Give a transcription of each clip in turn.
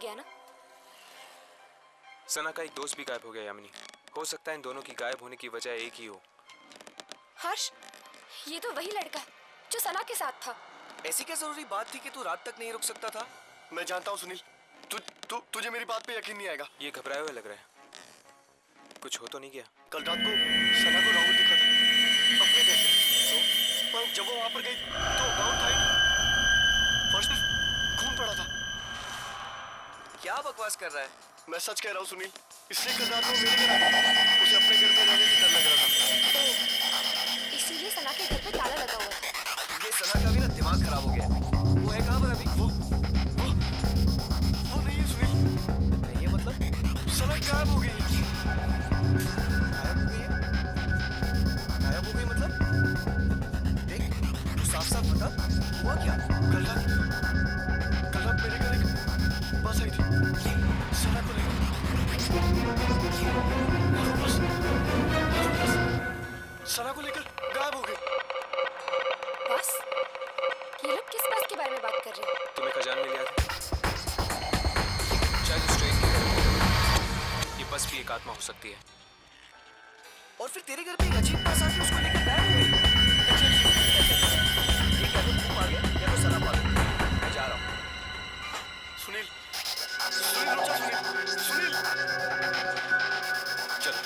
गया ना? सना का एक दोस्त भी गायब हो गया यामिनी। हो सकता है इन दोनों की गायब होने की वजह एक ही हो। हर्ष, ये तो वही लड़का है जो सना के साथ था। ऐसी क्या जरूरी बात थी कि तू रात तक नहीं रुक सकता था? मैं जानता हूँ सुनील, तुझे मेरी बात पे यकीन नहीं आएगा। ये घबराए हुए लग रहा है, कुछ हो तो नहीं गया? कल रात को सना को राहुल दिखा था अपने घर पे, तो जब वो वहां पर गई तो राहुल था ही नहीं, फर्श पर खून पड़ा था। क्या बकवास कर रहा है? मैं सच कह रहा हूँ सुनील, इसलिए कल रात को मेरे घर उसे अपने घर में रहने से डर लग रहा था। तो इसीलिए सना के घर पे ताला लगा हुआ था। ये सना का भी ना दिमाग खराब हो गया है। वो है कहाँ पर अभी? वो नहीं है सुनील। नहीं है मतलब? सना गायब हो गई है। गायब हो गई मतलब? देख, तू साफ साफ बता, हुआ क्या? कल रात मेरे घर एक बस आई थी सना को लेकर, और वो बस सना को लेकर गायब हो गई। बस? ये लोग किस बस के बारे में बात कर रहे हैं? तुम्हें खजान में लिया था शायद उस ट्रेन की तरफ। ये बस भी एक आत्मा हो सकती है। और फिर तेरे घर पे एक अजीब बस आके उसको लेकर गायब हो गई। ये क्या तो तू आ गया या तो सना आ गया। मैं जा रहा हूँ। सुनील, सुनील रुक जा। सुनील, चलो।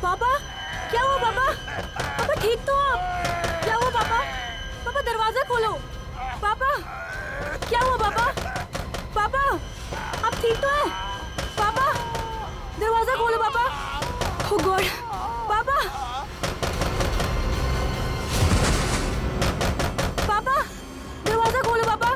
पापा, क्या हुआ पापा? पापा ठीक तो आप? क्या हुआ पापा? पापा दरवाजा खोलो। पापा, क्या हुआ पापा? पापा, आप ठीक तो हैं? पापा, दरवाजा खोलो पापा। ओह गॉड, पापा, पापा, दरवाजा खोलो पापा।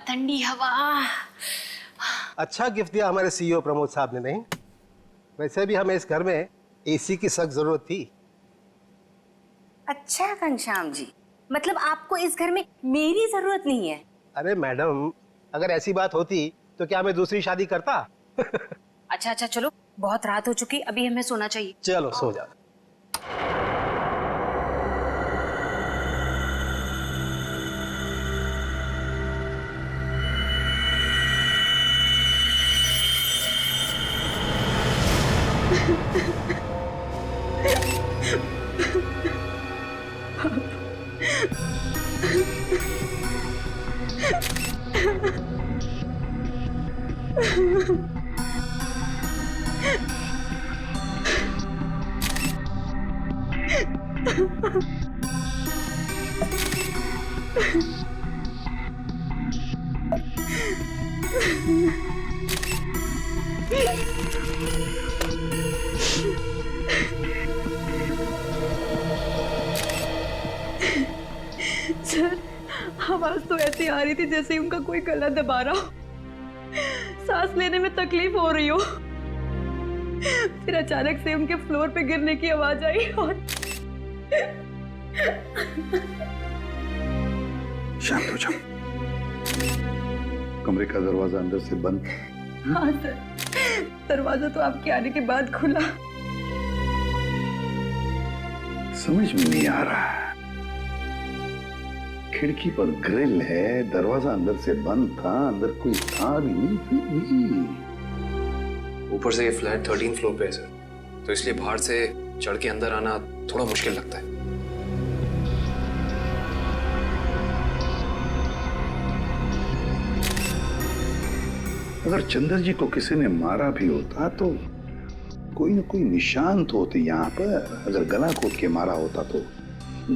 ठंडी हवा। अच्छा गिफ्ट दिया हमारे सीईओ प्रमोद साहब ने, नहीं? वैसे भी हमें इस घर में एसी की सख्त जरूरत थी। अच्छा घनश्याम जी, मतलब आपको इस घर में मेरी जरूरत नहीं है? अरे मैडम, अगर ऐसी बात होती तो क्या मैं दूसरी शादी करता? अच्छा अच्छा, चलो बहुत रात हो चुकी, अभी हमें सोना चाहिए। चलो सो जाओ। सर, आवाज तो ऐसी आ रही थी जैसे उनका कोई गला दबा रहा हो, सांस लेने में तकलीफ हो रही हो। फिर अचानक से उनके फ्लोर पे गिरने की आवाज आई और शांत हो जाओ। कमरे का दरवाजा अंदर से बंद। हाँ सर, दरवाजा तो आपके आने के बाद खुला। समझ में नहीं आ रहा। खिड़की पर ग्रिल है, दरवाजा अंदर से बंद था, अंदर कोई था भी नहीं, फिर भी। ऊपर से ये फ्लैट 13 फ्लोर पे है सर, तो इसलिए बाहर से चढ़ के अंदर आना थोड़ा मुश्किल लगता है। अगर चंद्र जी को किसी ने मारा भी होता तो कोई न कोई निशान तो होते यहाँ पर। अगर गला घोट के मारा होता तो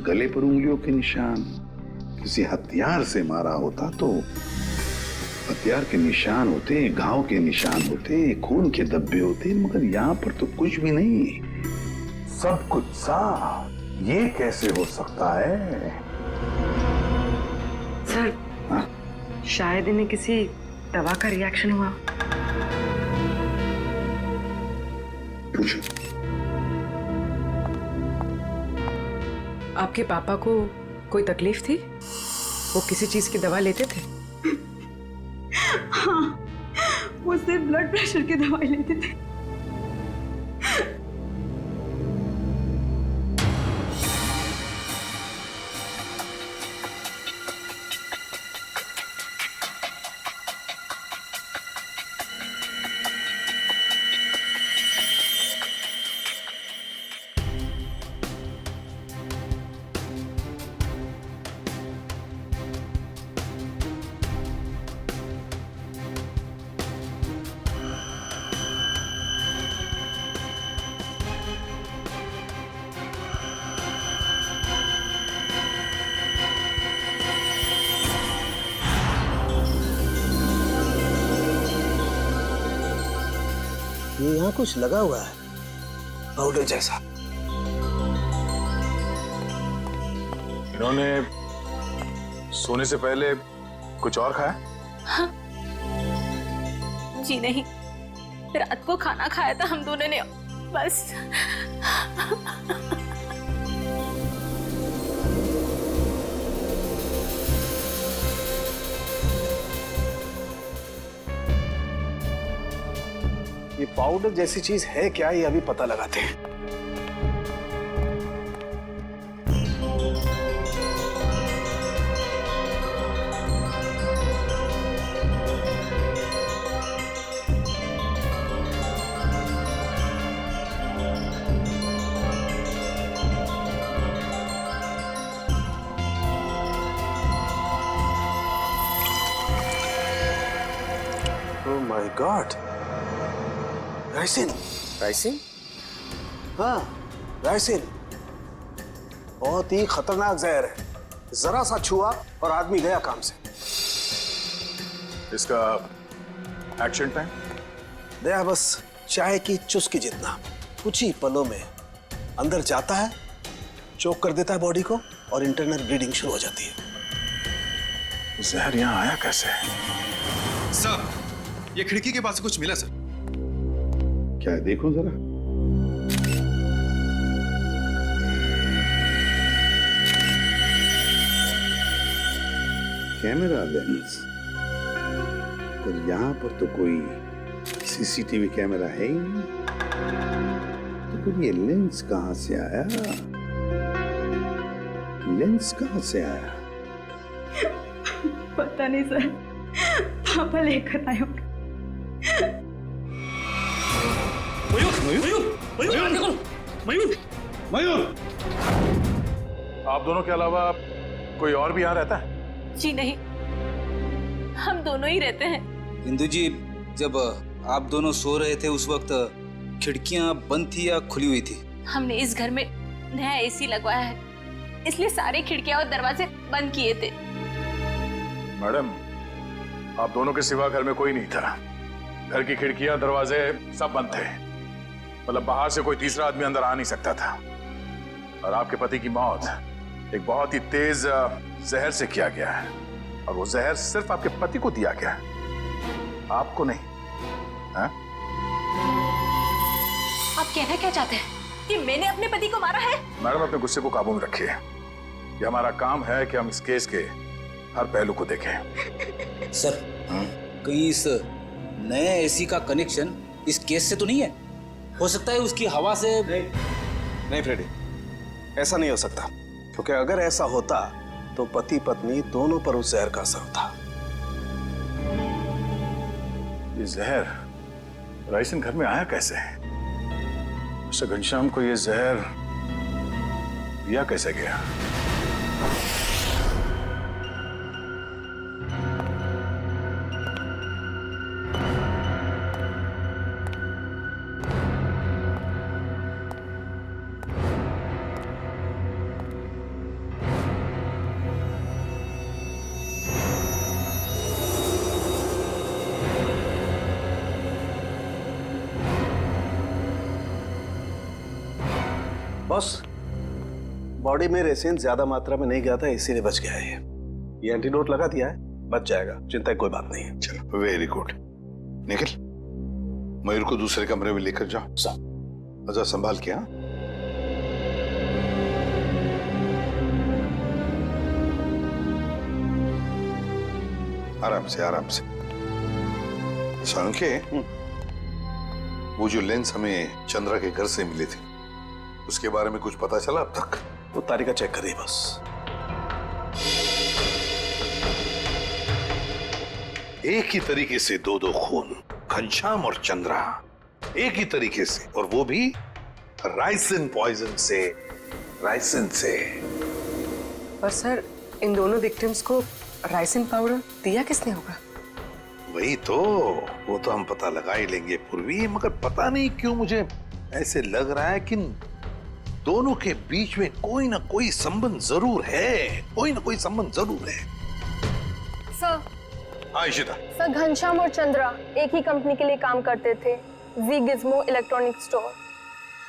गले पर उंगलियों के निशान, किसी हथियार से मारा होता तो हथियार के निशान होते, घाव के निशान होते, खून के धब्बे होते, मगर यहाँ पर तो कुछ भी नहीं, सब कुछ साफ। ये कैसे हो सकता है? सर, हाँ? शायद इन्हें किसी दवा का रिएक्शन हुआ। पूछो। आपके पापा को कोई तकलीफ थी? वो किसी चीज की दवा लेते थे? हाँ, वो सिर्फ ब्लड प्रेशर की दवाई लेते थे। ये यहाँ कुछ लगा हुआ है, पाउडर जैसा। इन्होंने सोने से पहले कुछ और खाया? हाँ। जी नहीं, रात को खाना खाया था हम दोनों ने, बस। ये पाउडर जैसी चीज है क्या, ये अभी पता लगाते हैं। Oh my God, ricin. Ricin? हाँ, राइसिन बहुत ही खतरनाक जहर है। जरा सा छुआ और आदमी गया काम से। इसका एक्शन टाइम? दया बस चाय की चुस्की जितना, कुछ ही पलों में अंदर जाता है, चोक कर देता है बॉडी को और इंटरनल ब्लीडिंग शुरू हो जाती है। जहर यहाँ आया कैसे? सर, ये खिड़की के पास से कुछ मिला सर। क्या है, देखो जरा। कैमरा लेंस, पर यहां पर तो कोई सीसीटीवी कैमरा है ही नहीं। तो फिर ये लेंस कहां से आया? लेंस कहां से आया? पता नहीं सर, पापा लेकर आए होंगे। मयूर, आप दोनों के अलावा कोई और भी यहाँ रहता है? जी नहीं, हम दोनों ही रहते हैं। इंदु जी, जब आप दोनों सो रहे थे उस वक्त खिड़कियां बंद थी या खुली हुई थी? हमने इस घर में नया एसी लगवाया है, इसलिए सारी खिड़कियां और दरवाजे बंद किए थे। मैडम, आप दोनों के सिवा घर में कोई नहीं था। घर की खिड़कियां दरवाजे सब बंद थे। मतलब बाहर से कोई तीसरा आदमी अंदर आ नहीं सकता था। और आपके पति की मौत एक बहुत ही तेज जहर से किया गया है, और वो जहर सिर्फ आपके पति को दिया गया है, आपको नहीं। हाँ? आप कहना क्या चाहते हैं कि मैंने अपने पति को मारा है? मैडम, अपने गुस्से को काबू में रखिए। ये हमारा काम है कि हम इस केस के हर पहलू को देखें। सर, कहीं इस नए एसी का कनेक्शन इस केस से तो नहीं है? हो सकता है उसकी हवा से। नहीं फ्रेडी, ऐसा नहीं हो सकता, क्योंकि अगर ऐसा होता तो पति पत्नी दोनों पर उस जहर का असर होता। ये जहर राइसन घर में आया कैसे? मिस्टर घनश्याम को ये जहर दिया कैसे गया? बॉस, बॉडी में रेसिन ज्यादा मात्रा में नहीं गया था, इसीलिए बच गया है। ये एंटीडोट लगा दिया है, बच जाएगा, चिंता की कोई बात नहीं है। चलो, वेरी गुड। निखिल, मयूर को दूसरे कमरे में लेकर जाओ। अच्छा, संभाल के। हाँ, आराम से, आराम से। सांके, वो जो लेंस हमें चंद्रा के घर से मिले थे, उसके बारे में कुछ पता चला अब तक? वो तारिका चेक कर रही है बस। एक ही तरीके से दो खून, घनश्याम और चंद्रा, एक ही तरीके से, और वो भी राइसिन पॉइजन से। राइसिन से। पर सर, इन दोनों विक्टिम्स को राइसिन पाउडर दिया किसने होगा? वही तो, वो तो हम पता लगा ही लेंगे पूर्वी, मगर पता नहीं क्यों मुझे ऐसे लग रहा है कि दोनों के बीच में कोई ना कोई संबंध जरूर है, कोई ना कोई संबंध जरूर है। सर, हाँ इशिता। सर, घनश्याम और चंद्रा एक ही कंपनी के लिए काम करते थे, जी गिज्मो इलेक्ट्रॉनिक स्टोर।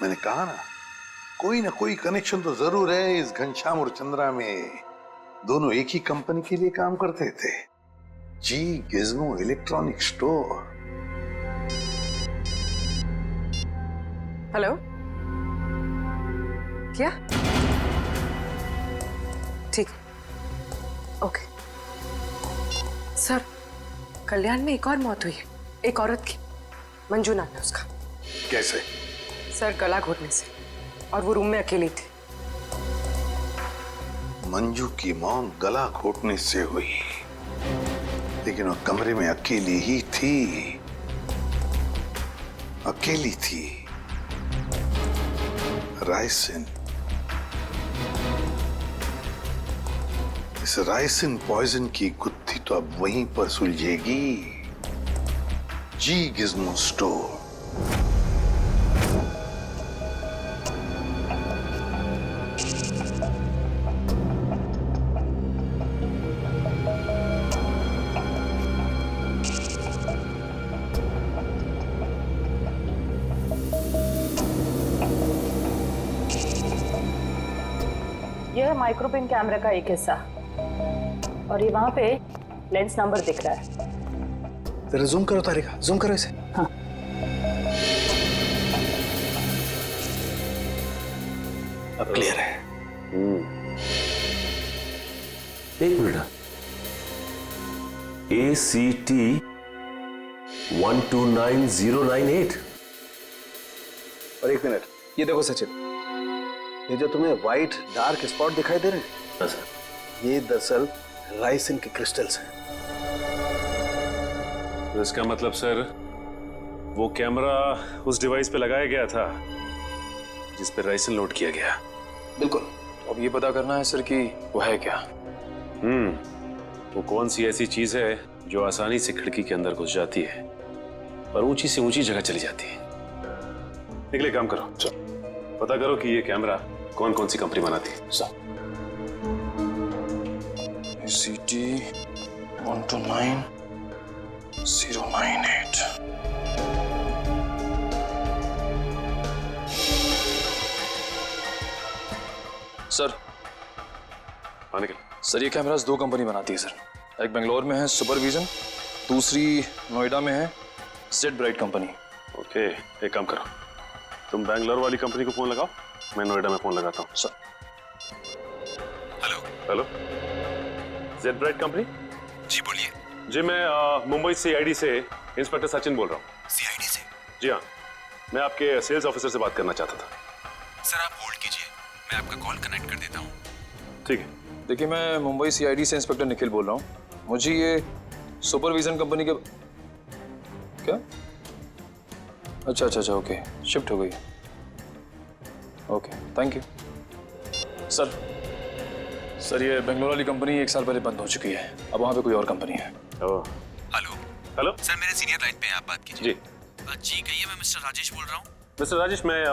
मैंने कहा ना, कोई ना कोई कनेक्शन तो जरूर है इस घनश्याम और चंद्रा में। दोनों एक ही कंपनी के लिए काम करते थे, जी गिज्मो इलेक्ट्रॉनिक स्टोर। हेलो, क्या? ठीक, ओके। सर, कल्याण में एक और मौत हुई है, एक औरत की, मंजू नाम है उसका। कैसे? सर, गला घोटने से, और वो रूम में अकेली थी। मंजू की मौत गला घोटने से हुई, लेकिन वो कमरे में अकेली ही थी, अकेली थी। राइसिन, इस राइसिन पॉइजन की गुत्थी तो अब वहीं पर सुलझेगी, जी गिज्मो स्टोर। यह है माइक्रोपिन कैमरा का एक हिस्सा, और ये वहां पे लेंस नंबर दिख रहा है। जरा जूम करो तारिका, जूम करो इसे। हाँ। अब क्लियर है। एक मिनट, ACT 129098। और एक मिनट, ये देखो सचिन, ये जो तुम्हें व्हाइट डार्क स्पॉट दिखाई दे रहे हैं, हाँ सर, ये दरअसल राइसिन के क्रिस्टल्स हैं। तो इसका मतलब सर वो कैमरा उस डिवाइस पे लगाया गया था जिस पे राइसिन लोड किया गया। बिल्कुल। अब ये पता करना है सर कि वो है क्या। वो कौन सी ऐसी चीज है जो आसानी से खिड़की के अंदर घुस जाती है और ऊंची से ऊंची जगह चली जाती है। निकले, काम करो, पता करो कि ये कैमरा कौन कौन सी कंपनी बनाती है। ACT 129098। सर, हाँ निकल। सर ये कैमरास दो कंपनी बनाती है सर। एक बेंगलोर में है सुपरविजन, दूसरी नोएडा में है जेड ब्राइट कंपनी। ओके, एक काम करो, तुम बैंगलोर वाली कंपनी को फोन लगाओ, मैं नोएडा में फोन लगाता हूँ। Sir. Hello, Z bright company? जी बोलिए। जी मैं मुंबई CID से इंस्पेक्टर सचिन बोल रहा हूँ। CID से? जी हाँ, मैं आपके सेल्स ऑफिसर से बात करना चाहता था। सर आप होल्ड कीजिए, मैं आपका कॉल कनेक्ट कर देता हूँ। ठीक है। देखिए मैं मुंबई CID से इंस्पेक्टर निखिल बोल रहा हूँ। मुझे ये सुपरविजन कंपनी के क्या? अच्छा, ओके, शिफ्ट हो गई। Okay, thank you. सर ये बेंगलोर वाली कंपनी 1 साल पहले बंद हो चुकी है, अब वहाँ पे कोई और कंपनी है। हेलो सर, मेरे सीनियर लाइन पे आप बात कीजिए। जी जी कहिए, मैं मिस्टर राजेश बोल रहा हूँ। मिस्टर राजेश, मैं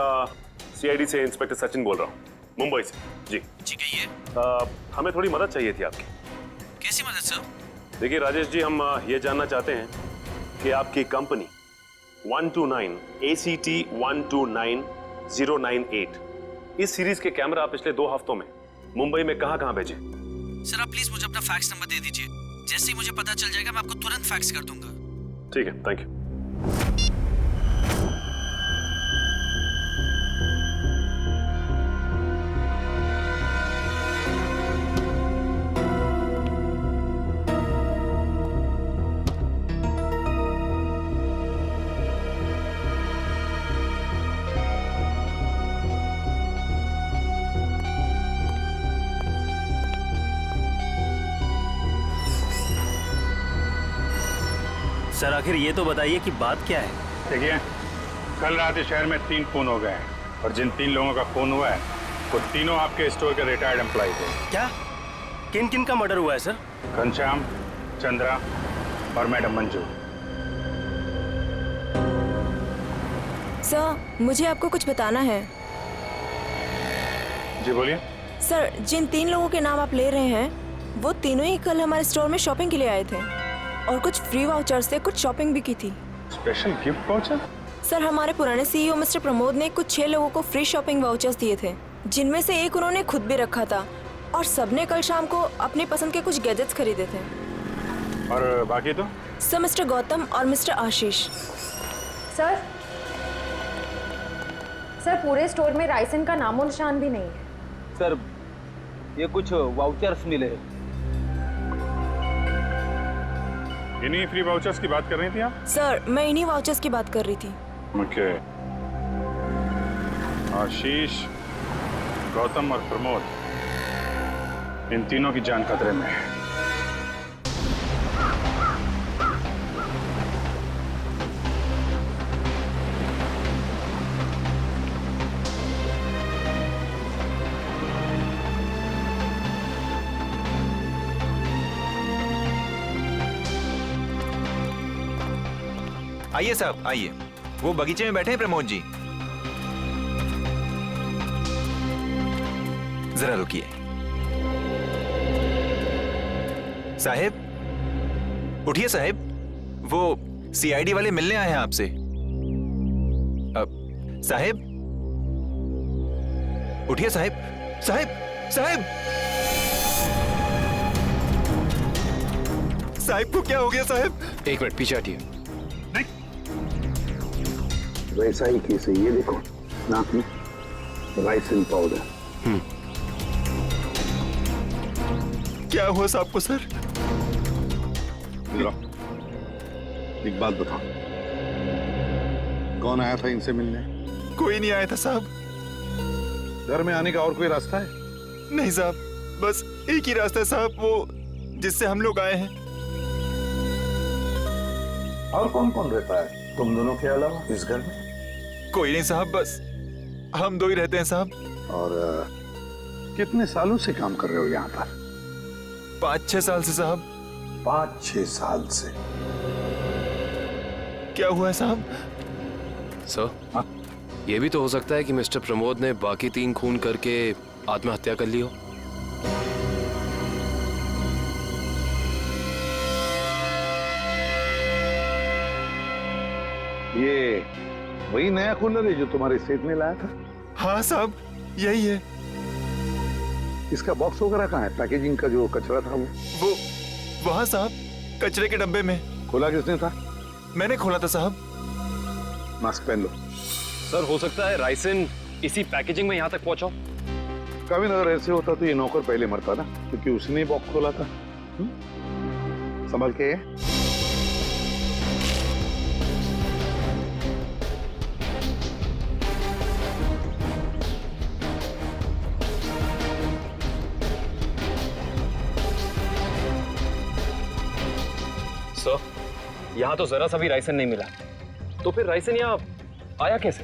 CID से इंस्पेक्टर सचिन बोल रहा हूँ, मुंबई से। जी कहिए। हमें थोड़ी मदद चाहिए थी आपकी। कैसी मदद सर? देखिए राजेश जी, हम ये जानना चाहते हैं कि आपकी कंपनी 129 ACT 129098 इस सीरीज के कैमरा पिछले 2 हफ्तों में मुंबई में कहां भेजे? सर आप प्लीज मुझे अपना फैक्स नंबर दे दीजिए, जैसे ही मुझे पता चल जाएगा मैं आपको तुरंत फैक्स कर दूंगा। ठीक है, थैंक यू। सर आखिर ये तो बताइए कि बात क्या है? देखिए, कल रात इस शहर में 3 खून हो गए हैं और जिन 3 लोगों का खून हुआ है वो तीनों आपके स्टोर के रिटायर्ड एम्प्लॉय थे। क्या? किन किन का मर्डर हुआ है सर? घनश्याम, चंद्रा और मैडम मंजू। सर मुझे आपको कुछ बताना है। जी बोलिए। सर जिन 3 लोगों के नाम आप ले रहे हैं वो तीनों ही कल हमारे स्टोर में शॉपिंग के लिए आए थे और कुछ फ्री वाउचर से कुछ शॉपिंग भी की थी। Special gift voucher? सर हमारे पुराने CEO मिस्टर प्रमोद ने कुछ 6 लोगों को फ्री शॉपिंग वाउचर्स दिए थे, जिनमें से एक उन्होंने खुद भी रखा था और सबने कल शाम को अपनी पसंद के कुछ गैजेट्स खरीदे थे। और बाकी तो? सर मिस्टर गौतम और मिस्टर आशीष। सर पूरे स्टोर में राइसन का नामो निशान भी नहीं है। सर ये कुछ वाउचर्स मिले। इन्हीं फ्री वाउचर्स की बात कर रही थी आप? सर मैं इन्हीं वाउचर्स की बात कर रही थी। ओके। आशीष, गौतम और प्रमोद, इन तीनों की जान खतरे में है। आइए साहब आइए, वो बगीचे में बैठे हैं प्रमोद जी। जरा रुकिए। साहिब उठिए साहिब, वो CID वाले मिलने आए हैं आपसे। साहिब उठिए साहिब। साहिब साहिब साहिब को क्या हो गया साहिब? 1 मिनट पीछे हटिए। वैसा ही केस है, ये देखो, नाक में राइसिन पाउडर। क्या हुआ साहब को सर? एक बात बताओ, कौन आया था इनसे मिलने? कोई नहीं आया था साहब। घर में आने का और कोई रास्ता है? नहीं साहब, बस एक ही रास्ता है साहब, वो जिससे हम लोग आए हैं। और कौन कौन रहता है तुम दोनों के अलावा इस घर में? कोई नहीं साहब, बस हम दो ही रहते हैं साहब। और कितने सालों से काम कर रहे हो यहाँ पर? 5-6 साल से साहब। 5-6 साल से? क्या हुआ है साहब? सर, ये भी तो हो सकता है कि मिस्टर प्रमोद ने बाकी 3 खून करके आत्महत्या कर ली हो। ये वही नया कूलर है जो तुम्हारे सेठ ने लाया था? हाँ साहब, यही है। इसका बॉक्स वगैरह कहाँ है? पैकेजिंग का जो कचरा था वो वहाँ साहब, कचरे के डब्बे में। खोला किसने था? मैंने खोला था साहब। मास्क पहन लो। सर, हो सकता है राइसन इसी पैकेजिंग में यहाँ तक पहुंचा। कभी अगर ऐसे होता तो ये नौकर पहले मरता ना, क्योंकि उसने बॉक्स खोला था। संभल के। सर, यहाँ तो जरा सा भी राइसन नहीं मिला, तो फिर राइसन यहाँ आया कैसे?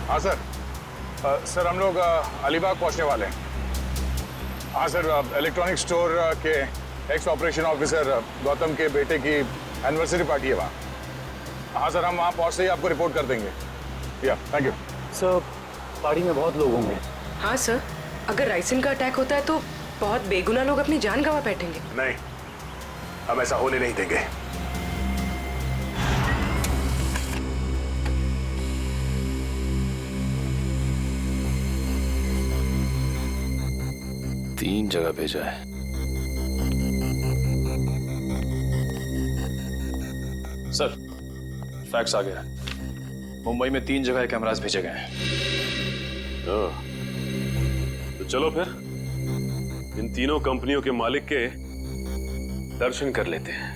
हाँ सर। सर, हम लोग अलीबाग पहुंचने वाले हैं। हाँ सर, इलेक्ट्रॉनिक स्टोर के एक्स ऑपरेशन ऑफिसर गौतम के बेटे की एनिवर्सरी पार्टी है वहाँ। हाँ सर, हम वहाँ पहुँचते ही आपको रिपोर्ट कर देंगे। या थैंक यू सर। पार्टी में बहुत लोग होंगे। हाँ सर, अगर राइसन का अटैक होता है तो बहुत बेगुनाह लोग अपनी जान गंवा बैठेंगे। नहीं, हम ऐसा होने नहीं देंगे। तीन जगह भेजा है। सर, फैक्स आ गया। मुंबई में 3 जगह कैमरास भेजे गए हैं। तो चलो फिर इन तीनों कंपनियों के मालिक के दर्शन कर लेते हैं।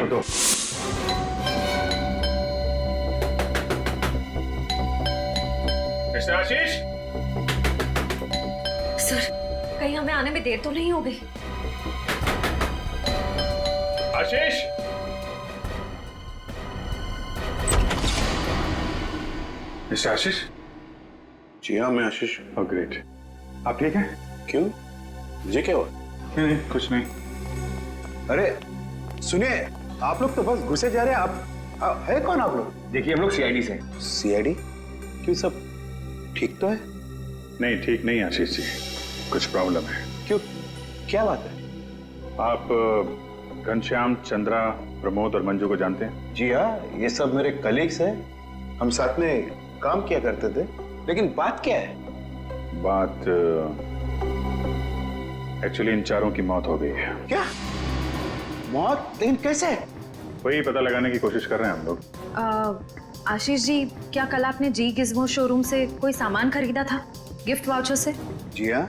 तो मिस्टर आशीष, सर, कहीं हमें आने में देर तो नहीं हो गई? आशीष, मिस्टर आशीष। जी हाँ, मैं आशीष। Oh great. आप ठीक हैं? क्यों, मुझे क्या हुआ? नहीं, कुछ नहीं। अरे सुनिए, आप लोग तो बस घुसे जा रहे हैं। आप है कौन आप लोग? देखिए, हम लोग सीआईडी से। सीआईडी? क्यों, सब ठीक तो है? नहीं, ठीक नहीं आशीष जी, कुछ प्रॉब्लम है। क्यों, क्या बात है? आप घनश्याम, चंद्रा, प्रमोद और मंजू को जानते हैं? जी हाँ, ये सब मेरे कलीग्स हैं। हम साथ में काम किया करते थे। लेकिन बात क्या है? बात एक्चुअली इन चारों की मौत हो गई है। क्या मौत? लेकिन कैसे? वही पता लगाने की कोशिश कर रहे हैं हम लोग। आशीष जी, क्या कल आपने जी गिज़्मो शोरूम से कोई सामान खरीदा था गिफ्ट वाउचर से? जी हाँ।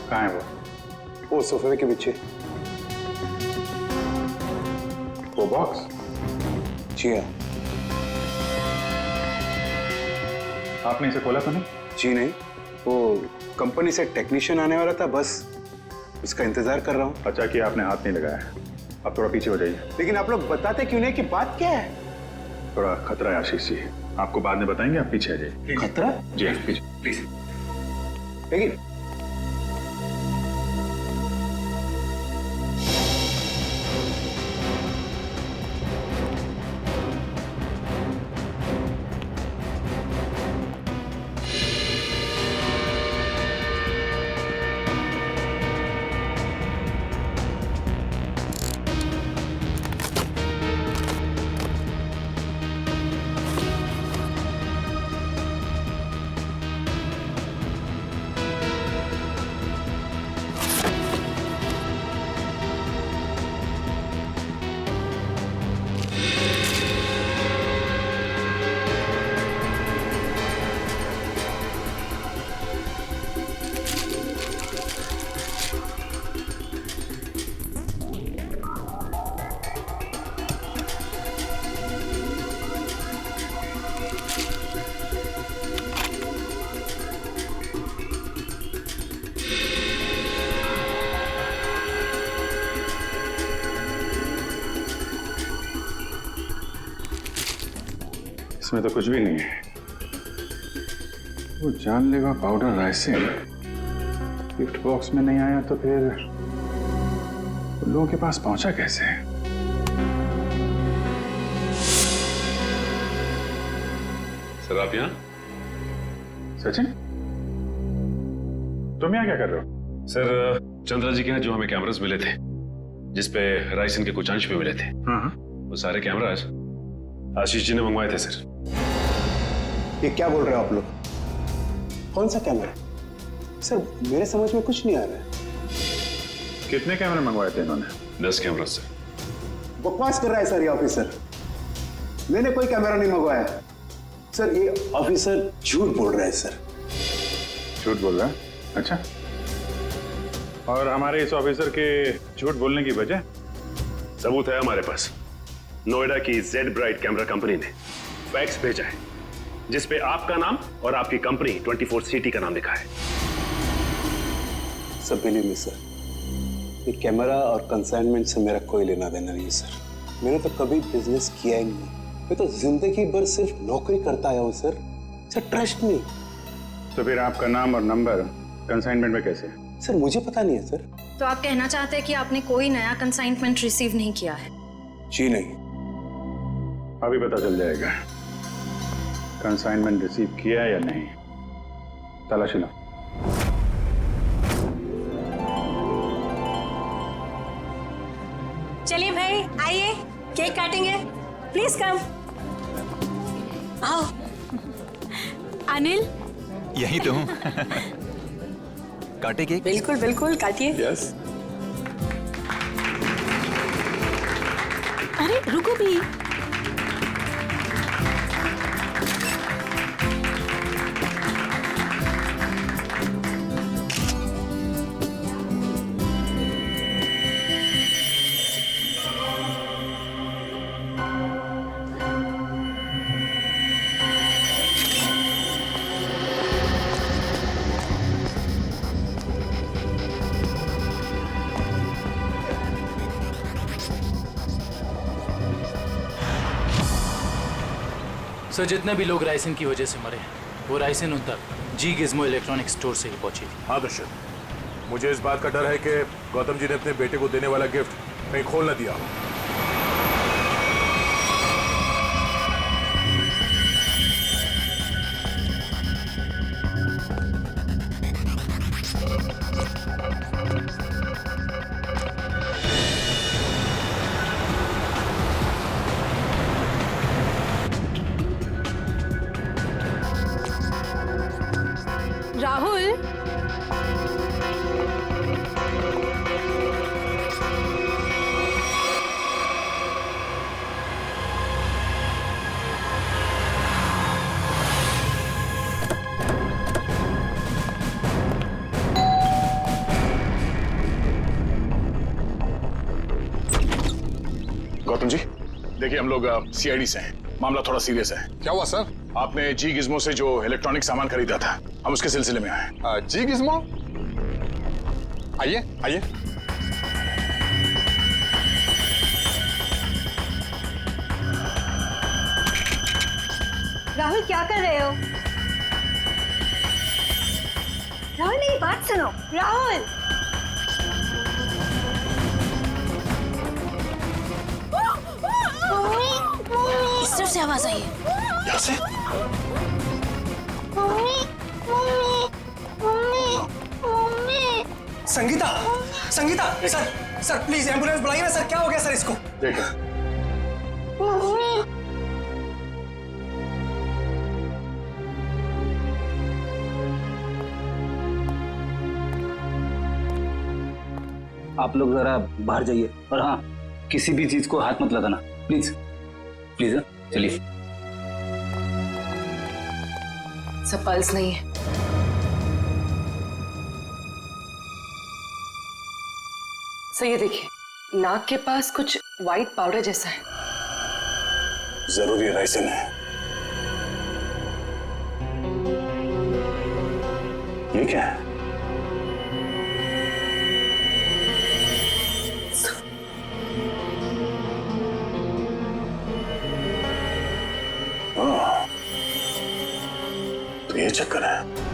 कहाँ है वो सोफे के पीछे। वो बॉक्स? जी हाँ। आपने इसे खोला तो नहीं? जी नहीं, वो कंपनी से टेक्नीशियन आने वाला था, बस उसका इंतजार कर रहा हूँ। अच्छा कि आपने हाथ नहीं लगाया। आप थोड़ा पीछे हो जाइए। लेकिन आप लोग बताते क्यों नहीं कि बात क्या है? थोड़ा खतरा है आशीष जी, आपको बाद में बताएंगे, आप पीछे आ जाइए। खतरा? जी पीछे प्लीज। लेकिन इसमें तो कुछ भी नहीं है। वो जानलेवा पाउडर राइसिन गिफ्ट बॉक्स में नहीं आया तो फिर उन लोगों के पास पहुंचा कैसे? सर आप यहाँ? सचिन, तुम यहाँ क्या कर रहे हो? सर चंद्रा जी के यहाँ जो हमें कैमरास मिले थे जिसपे राइसिन के कुछ अंश भी मिले थे, वो सारे कैमरास आशीष जी ने मंगवाए थे सर। ये क्या बोल रहे हो आप लोग? कौन सा कैमरा? सर मेरे समझ में कुछ नहीं आ रहा है। कितने कैमरे मंगवाए थे इन्होंने? 10 कैमरा सर। बकवास कर रहा है सर ये ऑफिसर। मैंने कोई कैमरा नहीं मंगवाया। सर ये ऑफिसर झूठ बोल रहा है सर। झूठ बोल रहा है? अच्छा, और हमारे इस ऑफिसर के झूठ बोलने की वजह? सबूत है हमारे पास। नोएडा की जेड ब्राइट कैमरा कंपनी ने फैक्स भेजा है जिसपे आपका नाम और आपकी कंपनी 24 सिटी का नाम लिखा है। सब बिलीव मी सर, ये कैमरा और कंसाइनमेंट से मेरा कोई लेना देना नहीं सर। मैंने तो कभी बिजनेस किया ही नहीं। मैं तो जिंदगी भर सिर्फ नौकरी करता आया हूँ सर। Sir trust me. तो फिर आपका नाम और नंबर कंसाइनमेंट में कैसे? सर मुझे पता नहीं है सर। तो आप कहना चाहते हैं कि आपने कोई नया कंसाइनमेंट रिसीव नहीं किया है? जी नहीं। अभी पता चल जाएगा कंसाइनमेंट रिसीव किया या नहीं। तलाशी लो। चलिए भाई आइए, केक काटेंगे। Please come. आओ। अनिल, यही तो हूँ। काटे केक? बिल्कुल बिल्कुल काटिए। यस। अरे रुको भी। सर जितने भी लोग राइसिन की वजह से मरे वो राइसिन उन तक जी गिज़्मो इलेक्ट्रॉनिक स्टोर से ही पहुंची थी। हाँ दर्शन, मुझे इस बात का डर है कि गौतम जी ने अपने बेटे को देने वाला गिफ्ट कहीं खोल न दिया। राहुल, गौतम जी देखिए, हम लोग सीआईडी से हैं। मामला थोड़ा सीरियस है। क्या हुआ सर? आपने जी गिज़्मो से जो इलेक्ट्रॉनिक सामान खरीदा था, हम उसके सिलसिले में आए। जी गिज़्मो? आइए आइए। राहुल क्या कर रहे हो? राहुल मेरी बात सुनो। राहुल, इस तरफ से आवाज आई है। यहाँ से? Sangeeta, Sangeeta, sir please ambulance बुलाइए ना सर। क्या हो गया सर इसको? देखो आप लोग जरा बाहर जाइए और हाँ, किसी भी चीज को हाथ मत लगाना प्लीज प्लीज। चलिए। सब पल्स नहीं है। सर ये देखिए, नाक के पास कुछ वाइट पाउडर जैसा है। जरूरी राइसिन है। ये क्या है? चक्कर है।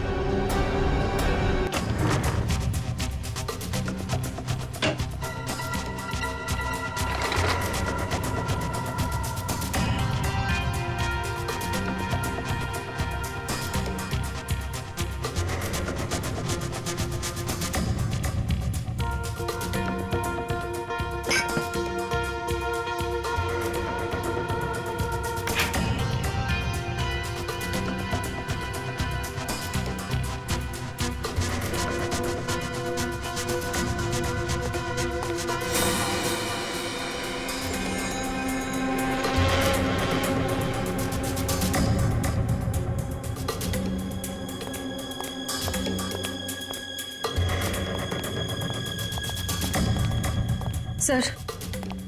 सर,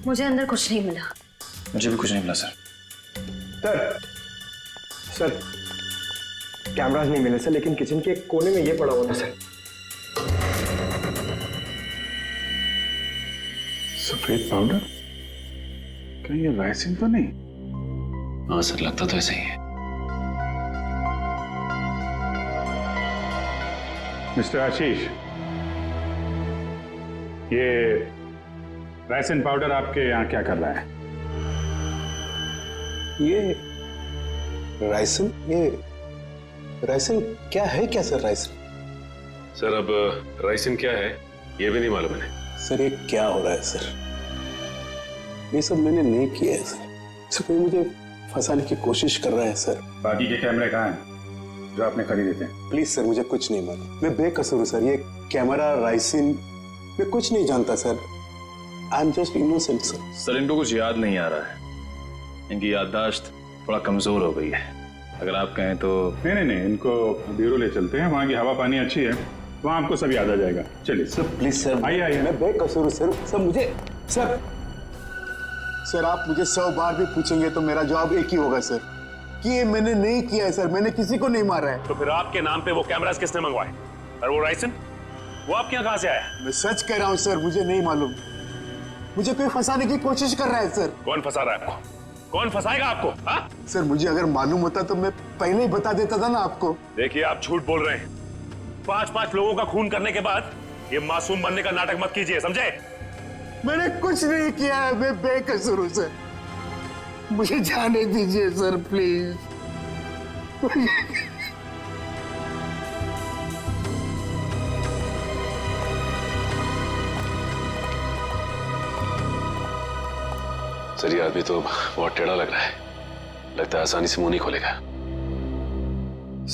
मुझे अंदर कुछ नहीं मिला। मुझे भी कुछ नहीं मिला सर। सर कैमरास नहीं मिले सर, लेकिन किचन के कोने में ये पड़ा हुआ था सर। सफेद पाउडर? कहीं ये राइसिन तो नहीं? हाँ सर, लगता तो ऐसा ही है। मिस्टर आशीष, ये राइसिन पाउडर आपके यहाँ क्या कर रहा है? ये राइसिन क्या है? क्या सर राइसिन? सर अब राइसिन क्या है ये भी नहीं मालूम है। सर ये क्या हो रहा है सर? ये सब मैंने नहीं किया है सर। सर कोई मुझे फंसाने की कोशिश कर रहा है सर। बाकी के कैमरे कहाँ हैं जो आपने खरीदे थे? प्लीज सर, मुझे कुछ नहीं मालूम। मैं बेकसूर हूँ सर। ये कैमरा, राइसिन, मैं कुछ नहीं जानता sir. I am just innocent sir. Sir इनको कुछ याद नहीं आ रहा है, इनकी याददाश्त थोड़ा कमजोर हो गई है। अगर आप कहें तो। नहीं, इनको ब्यूरो ले चलते हैं, वहाँ की हवा पानी अच्छी है, वहाँ आपको सब याद आ जाएगा। चलिए सर प्लीज सर, आइए। मैं बेकसूर हूँ सर। सर मुझे सर आप मुझे 100 बार भी पूछेंगे तो मेरा जवाब एक ही होगा सर, कि ये मैंने नहीं किया है सर। मैंने किसी को नहीं मारा है। तो फिर आपके नाम पे वो कैमरास किसने मंगवाए? और वो राइसिन, वो आपके यहाँ कहाँ से आया? मैं सच कह रहा हूँ सर, मुझे नहीं मालूम। मुझे कोई फंसाने की कोशिश कर रहा है सर। कौन फंसा रहा है आपको? कौन फंसाएगा आपको? हाँ? सर मुझे अगर मालूम होता तो मैं पहले ही बता देता था ना आपको। देखिए आप झूठ बोल रहे हैं। 5-5 लोगों का खून करने के बाद ये मासूम बनने का नाटक मत कीजिए, समझे? मैंने कुछ नहीं किया है, मैं बेकसूर हूं सर। मुझे जाने दीजिए सर प्लीज। सर ये आदमी तो बहुत टेढ़ा लग रहा है, लगता है आसानी से मुंह नहीं खोलेगा।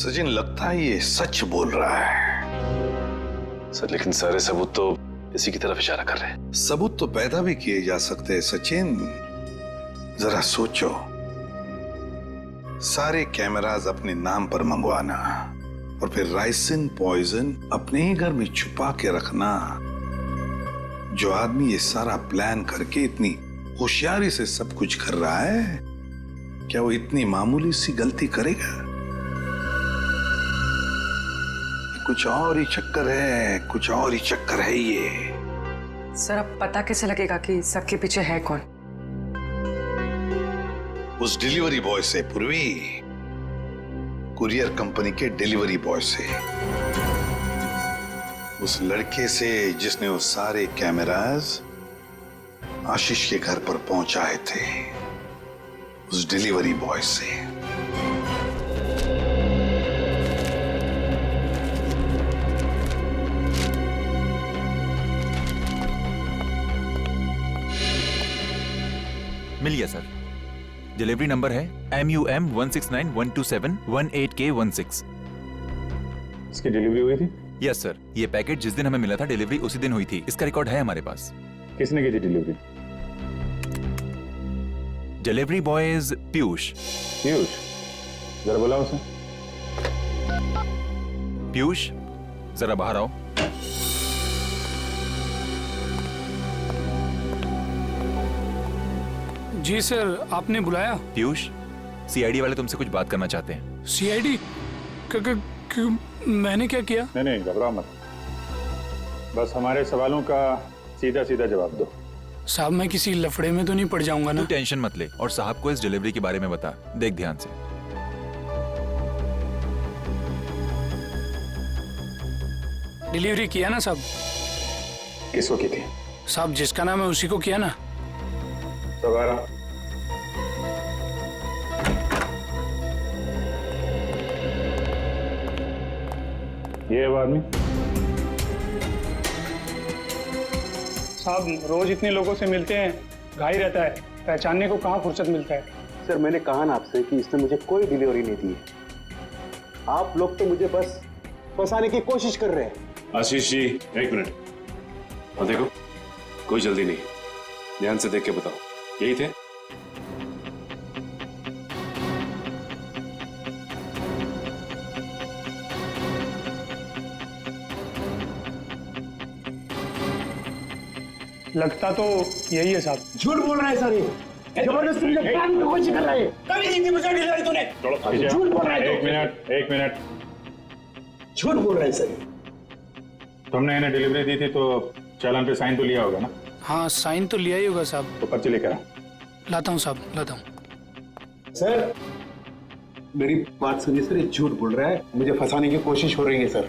सचिन, लगता है ये सच बोल रहा है। सर लेकिन सारे सबूत तो इसी की तरफ इशारा कर रहे हैं। सबूत तो पैदा भी किए जा सकते हैं सचिन। जरा सोचो, सारे कैमरास अपने नाम पर मंगवाना और फिर राइसिन पॉइजन अपने ही घर में छुपा के रखना। जो आदमी ये सारा प्लान करके इतनी होशियारी से सब कुछ कर रहा है, क्या वो इतनी मामूली सी गलती करेगा? कुछ और ही चक्कर है, कुछ और ही चक्कर है ये। सर अब पता कैसे लगेगा कि सबके पीछे है कौन? उस डिलीवरी बॉय से पूर्वी, कुरियर कंपनी के डिलीवरी बॉय से, उस लड़के से जिसने वो सारे कैमरास आशीष के घर पर पहुंचाए थे, उस डिलीवरी बॉय से। मिल गया सर। डिलीवरी नंबर है MUM 169127128K16। इसकी डिलीवरी हुई थी? Yes sir. ये पैकेट जिस दिन हमें मिला था, डिलीवरी उसी दिन हुई थी। इसका रिकॉर्ड है हमारे पास। किसने की थी delivery? Delivery boys Piyush. Piyush, जरा बुलाओ उसे। पीयूष, जरा बाहर आओ। जी सर, आपने बुलाया? पीयूष, CID वाले तुमसे कुछ बात करना चाहते हैं। CID? मैंने क्या किया? नहीं, घबराओ मत, बस हमारे सवालों का सीधा सीधा जवाब दो। साहब मैं किसी लफड़े में तो नहीं पड़ जाऊंगा ना? तू टेंशन मत ले और साहब को इस डिलीवरी के बारे में बता। देख ध्यान से। डिलीवरी किया ना साहब। किसको की थी? साहब जिसका नाम है उसी को किया ना। सब आ रहा। ये है वो आदमी। साहब रोज इतने लोगों से मिलते हैं, घाई रहता है, पहचानने को कहाँ फुर्सत मिलता है। सर मैंने कहा ना आपसे कि इसने मुझे कोई डिलीवरी नहीं दी है। आप लोग तो मुझे बस फंसाने की कोशिश कर रहे हैं। आशीष जी एक मिनट, और देखो कोई जल्दी नहीं, ध्यान से देख के बताओ, यही थे? लगता तो यही है साहब। झूठ बोल रहा है सर, ये जबरदस्ती मुझे पकड़ने की कोशिश कर रहा है। कभी नहीं दी मुझे डिलीवरी तूने। झूठ बोल रहा है। एक मिनट। झूठ बोल रहा है सर। तुमने इन्हें डिलीवरी दी थी तो चालान पे साइन तो लिया होगा ना? हाँ साइन तो लिया ही होगा साहब। तो पर्ची लेकर आ। लाता हूँ साहब, लाता हूँ। सर मेरी बात सुनिए सर, ये झूठ बोल रहा है, मुझे फंसाने की कोशिश हो रही है सर।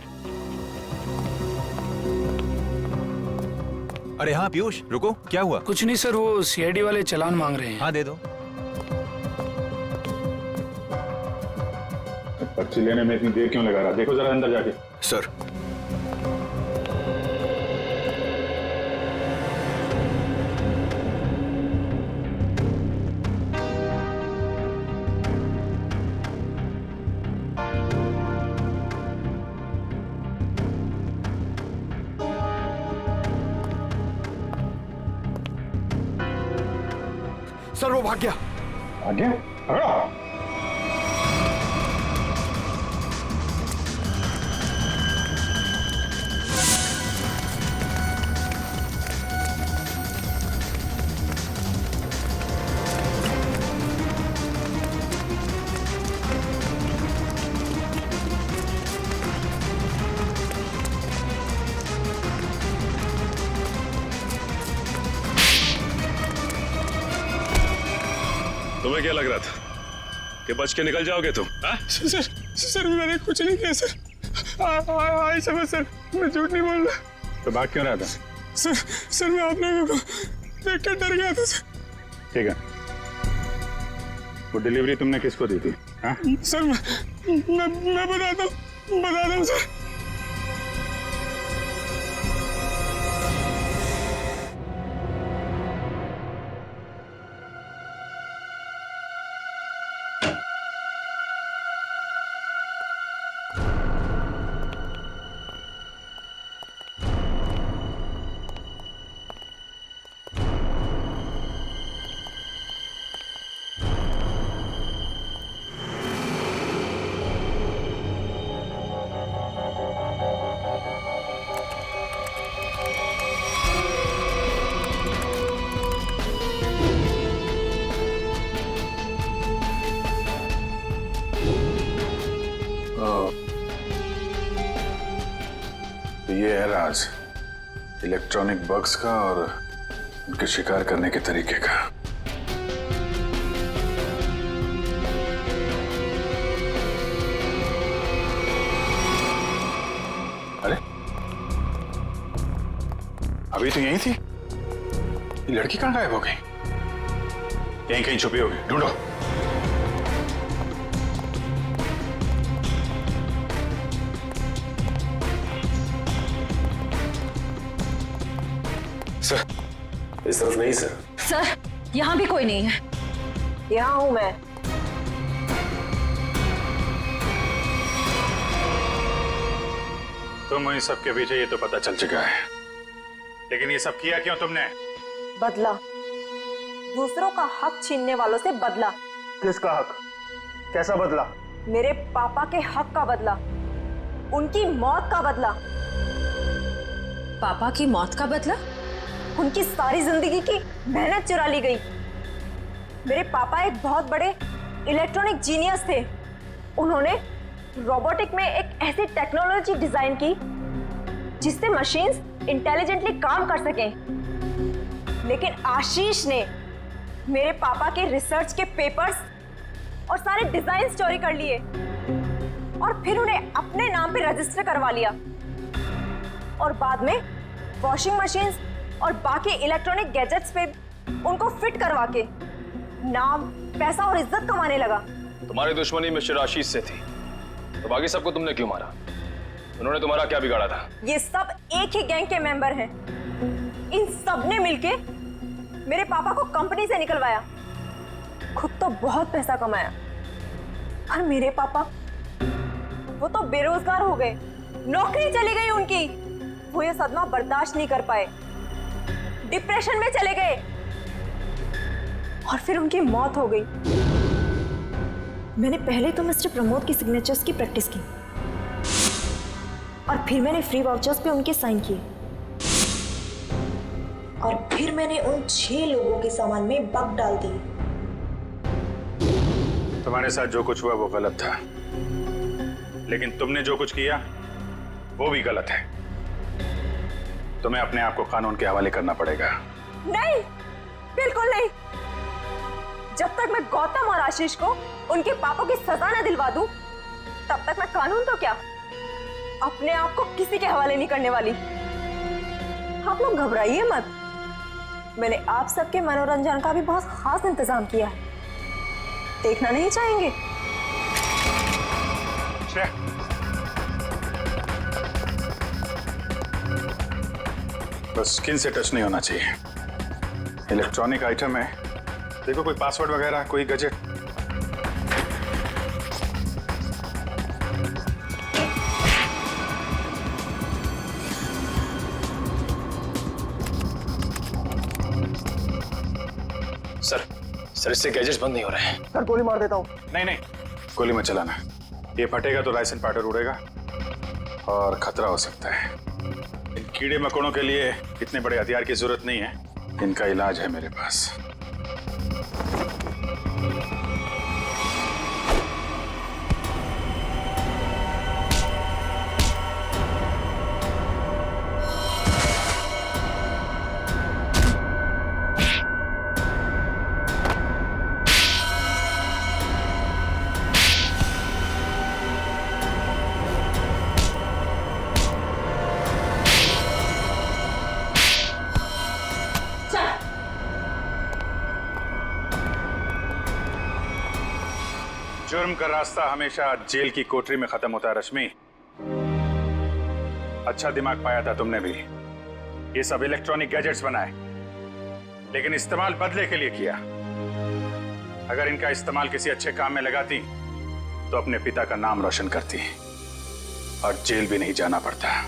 अरे हाँ पीयूष रुको, क्या हुआ? कुछ नहीं सर, वो सीआईडी वाले चालान मांग रहे हैं। हाँ दे दो। पर्ची लेने में इतनी देर क्यों लगा रहा? देखो जरा अंदर जाके। सर सर वो भाग गया। भाग गया? पकड़ो। तुम्हें क्या लग रहा था कि बच के निकल जाओगे तुम? सर मैंने कुछ नहीं किया सर। आई समझ सर, मैं झूठ नहीं बोल रहा। तो भाग क्यों रहा था? सर मैं आप लोगों को देखकर डर गया था सर। ठीक है, वो डिलीवरी तुमने किसको दी थी? हाँ? सर मैं बताता हूँ सर। ये है राज इलेक्ट्रॉनिक बग्स का और उनके शिकार करने के तरीके का। अरे अभी तो यही थी, ये लड़की कहाँ गायब हो गई? यहीं कहीं छुपी होगी, ढूंढो। सर इस तरफ नहीं सर। सर यहाँ भी कोई नहीं है। यहाँ हूँ मैं। तुम इन सब के पीछे, ये तो पता चल चुका है, लेकिन ये सब किया क्यों तुमने? बदला, दूसरों का हक छीनने वालों से बदला। किसका हक? कैसा बदला? मेरे पापा के हक का बदला, उनकी मौत का बदला। पापा की मौत का बदला? उनकी सारी जिंदगी की मेहनत चुरा ली गई। मेरे पापा एक बहुत बड़े इलेक्ट्रॉनिक जीनियस थे। उन्होंने रोबोटिक में एक ऐसी टेक्नोलॉजी डिजाइन की जिससे मशीन्स इंटेलिजेंटली काम कर सकें। लेकिन आशीष ने मेरे पापा के रिसर्च के पेपर्स और सारे डिजाइन चोरी कर लिए और फिर उन्हें अपने नाम पे रजिस्टर करवा लिया। और बाद में वॉशिंग मशीन और बाकी इलेक्ट्रॉनिक गैजेट्स पे उनको फिट करवा के नाम, पैसा और इज्जत कमाने लगा। तुम्हारी दुश्मनी मिस्टर आशीष से थी, तो बाकी सबको तुमने क्यों मारा? उन्होंने तुम्हारा क्या बिगाड़ा था? ये सब एक ही गैंग के मेंबर हैं। इन सब ने मिलके मेरे पापा को कंपनी से निकलवाया। खुद तो बहुत पैसा कमाया, पर मेरे पापा वो तो बेरोजगार हो गए, नौकरी चली गई उनकी। वो ये सदमा बर्दाश्त नहीं कर पाए, डिप्रेशन में चले गए और फिर उनकी मौत हो गई। मैंने पहले तो मिस्टर प्रमोद की सिग्नेचर्स की प्रैक्टिस की और फिर मैंने फ्री वाउचर्स पे उनके साइन किए और फिर मैंने उन 6 लोगों के सामान में बग डाल दी। तुम्हारे साथ जो कुछ हुआ वो गलत था, लेकिन तुमने जो कुछ किया वो भी गलत है। तुम्हें अपने आप को कानून के हवाले करना पड़ेगा। नहीं, बिल्कुल नहीं। जब तक मैं गौतम और आशीष को उनके पापों की सजा न दिलवा दूं, तब तक मैं कानून तो क्या, अपने आप को किसी के हवाले नहीं करने वाली। आप लोग घबराइए मत, मैंने आप सबके मनोरंजन का भी बहुत खास इंतजाम किया है। देखना नहीं चाहेंगे? बस स्किन से टच नहीं होना चाहिए। इलेक्ट्रॉनिक आइटम है, देखो कोई पासवर्ड वगैरह, कोई गैजेट। सर इससे गैजेट्स बंद नहीं हो रहे हैं। सर गोली मार देता हूँ। नहीं नहीं, गोली मत चलाना। ये फटेगा तो राइसन पाउडर उड़ेगा और खतरा हो सकता है। इन कीड़े मकोड़ों के लिए इतने बड़े हथियार की जरूरत नहीं है, इनका इलाज है मेरे पास। जुर्म का रास्ता हमेशा जेल की कोठरी में खत्म होता है रश्मि। अच्छा दिमाग पाया था तुमने भी। ये सब इलेक्ट्रॉनिक गैजेट्स बनाए, लेकिन इस्तेमाल बदले के लिए किया। अगर इनका इस्तेमाल किसी अच्छे काम में लगाती तो अपने पिता का नाम रोशन करती और जेल भी नहीं जाना पड़ता।